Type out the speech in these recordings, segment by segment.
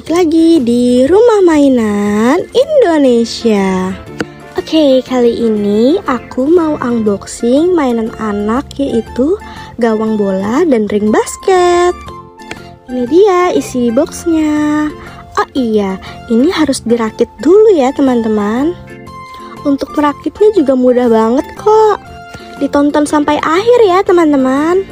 Balik lagi di Rumah Mainan Indonesia. Oke, kali ini aku mau unboxing mainan anak, yaitu gawang bola dan ring basket. Ini dia isi boxnya. Oh iya, ini harus dirakit dulu ya teman-teman. Untuk merakitnya juga mudah banget kok. Ditonton sampai akhir ya teman-teman.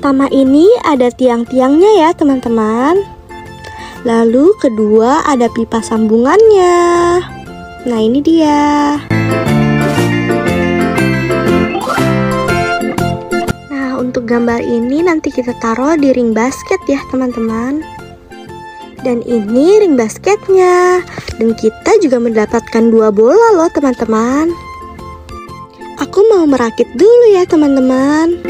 Pertama ini ada tiang-tiangnya ya teman-teman. Lalu kedua ada pipa sambungannya. Nah ini dia. Nah untuk gambar ini nanti kita taruh di ring basket ya teman-teman. Dan ini ring basketnya. Dan kita juga mendapatkan 2 bola loh teman-teman. Aku mau merakit dulu ya teman-teman.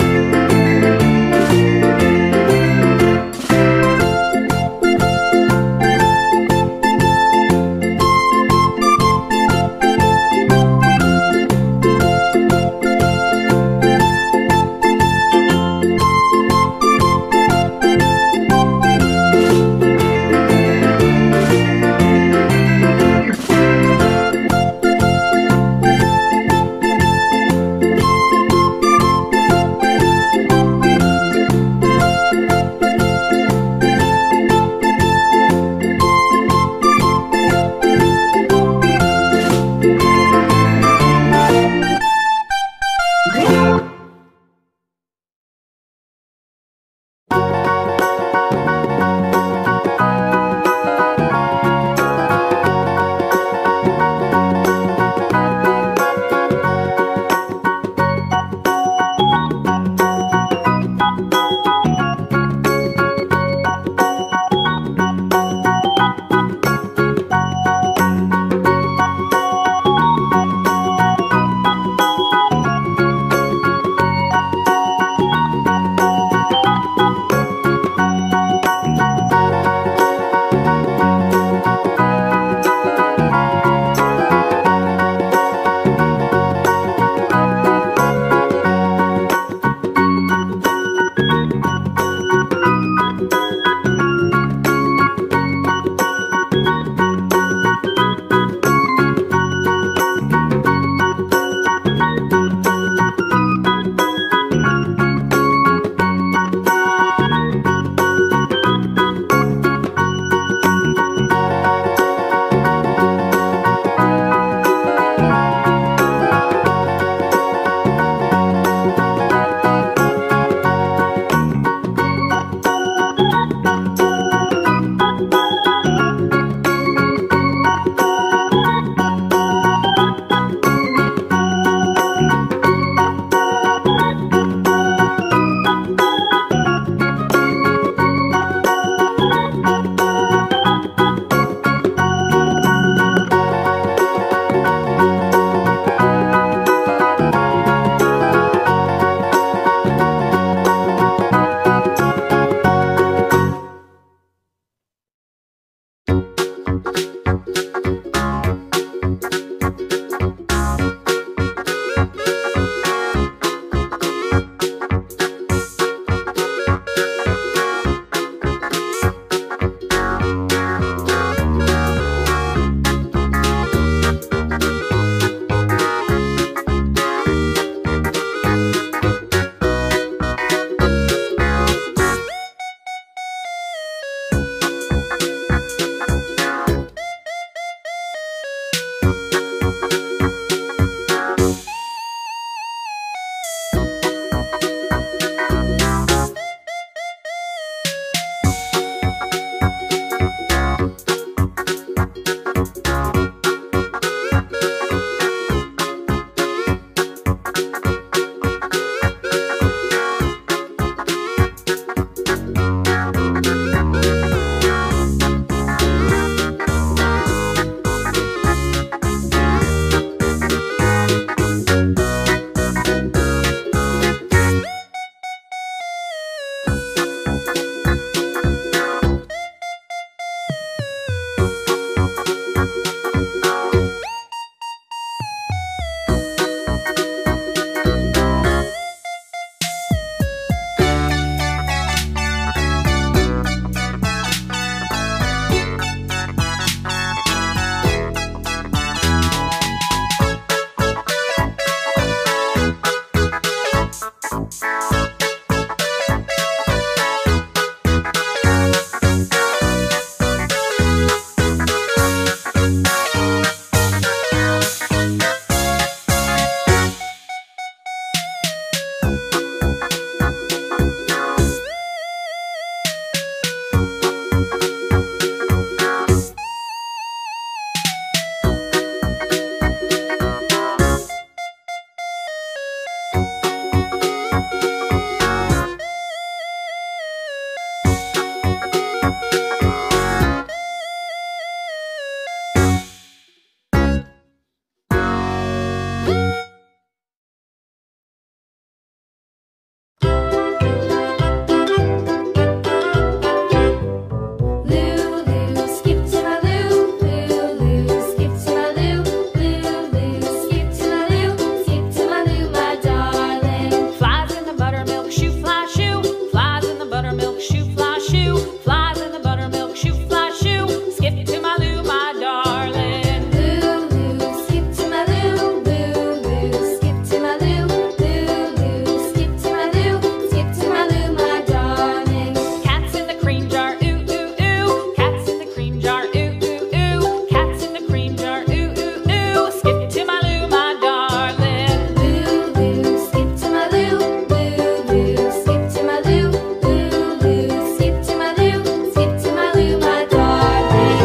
shoe fly shoe, flies in the buttermilk shoe fly shoe, flies in the buttermilk shoe fly shoe. Skip to my loo, my darling. Loo, loo, skip to my loo, loo, loo, skip to my loo, loo, loo, skip to my loo, skip to my loo, my darling. Cats in the cream jar, ooh, ooh, ooh. Cats in the cream jar, ooh, ooh, ooh. Cats in the cream jar, ooh, ooh, ooh. Skip to my loo, my darling. Loo, loo, skip to my loo, loo, loo, skip to my loo, loo, loo, skip to my loo, skip to my loo, my darling.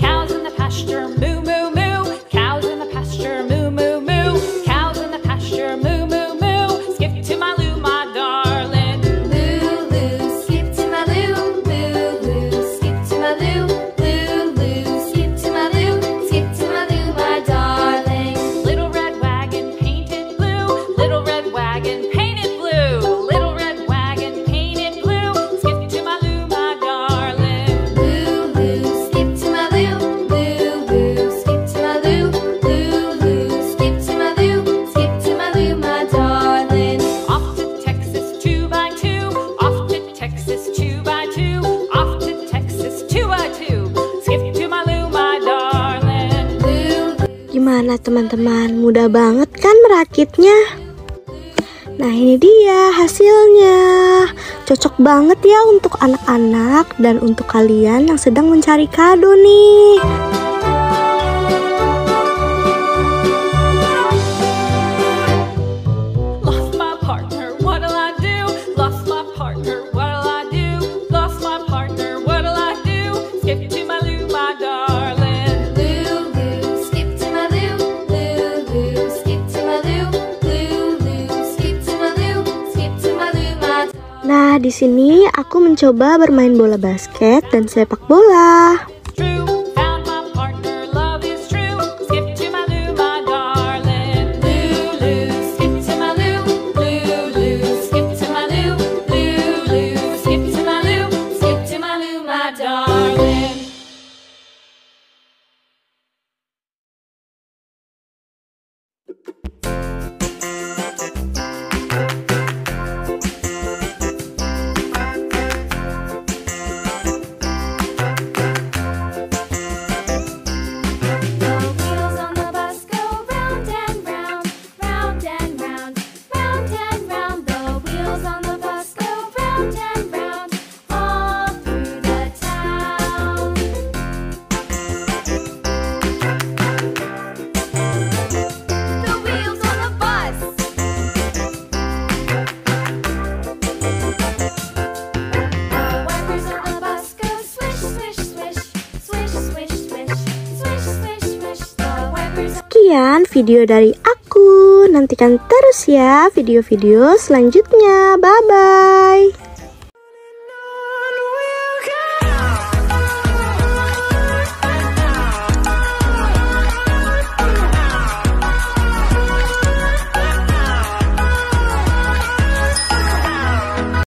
Cows in the pasture, moo, moo, moo. Cows in the pasture, moo, moo, moo. Cows in the pasture, moo, moo, moo. Skip to my loo, my darling. Loo, loo, skip to my loo, loo, loo, skip to my loo, loo, loo, skip to my loo, skip to my loo, my darling. Little red wagon painted blue. Little red wagon painted blue. Little red wagon painted blue. Skip to my loo, my darling. Loo, loo, skip to my loo, loo, loo, skip to my loo, loo, loo, skip to my loo, skip to my loo, my darling. Off to Texas 2x2. Off to Texas 2x2. Off to Texas 2x2. Skip to my loo, my darling. Loo, Gimana teman-teman? Mudah banget kan merakitnya? Nah ini dia hasilnya. Cocok banget ya untuk anak-anak dan untuk kalian yang sedang mencari kado nih. Lost my partner, what'll I do? Lost my partner, what'll I do? Lost my partner, what'll I do? Skip to my loo, my darling. loo, loo, skip to my loo, loo, loo, skip to my loo, loo, loo, skip to my loo, skip to my loo, my darling. Nah di sini aku mencoba bermain bola basket dan sepak bola. True, found my partner, love is true. Skip to my loo, my darling. Loo, loo, skip to my loo. Loo, loo, skip to my loo. Loo, loo, skip to my loo. Skip to my loo, my darling. The wheels on the bus go round and round, round and round, round and round. The wheels on the bus go round and round, all through the town. The wheels on the bus. The wipers on the bus go swish, swish, swish, swish, swish, swish, swish, swish, swish. The wipers. Sekian video dari aku. Nantikan terus ya video-video selanjutnya. Bye-bye.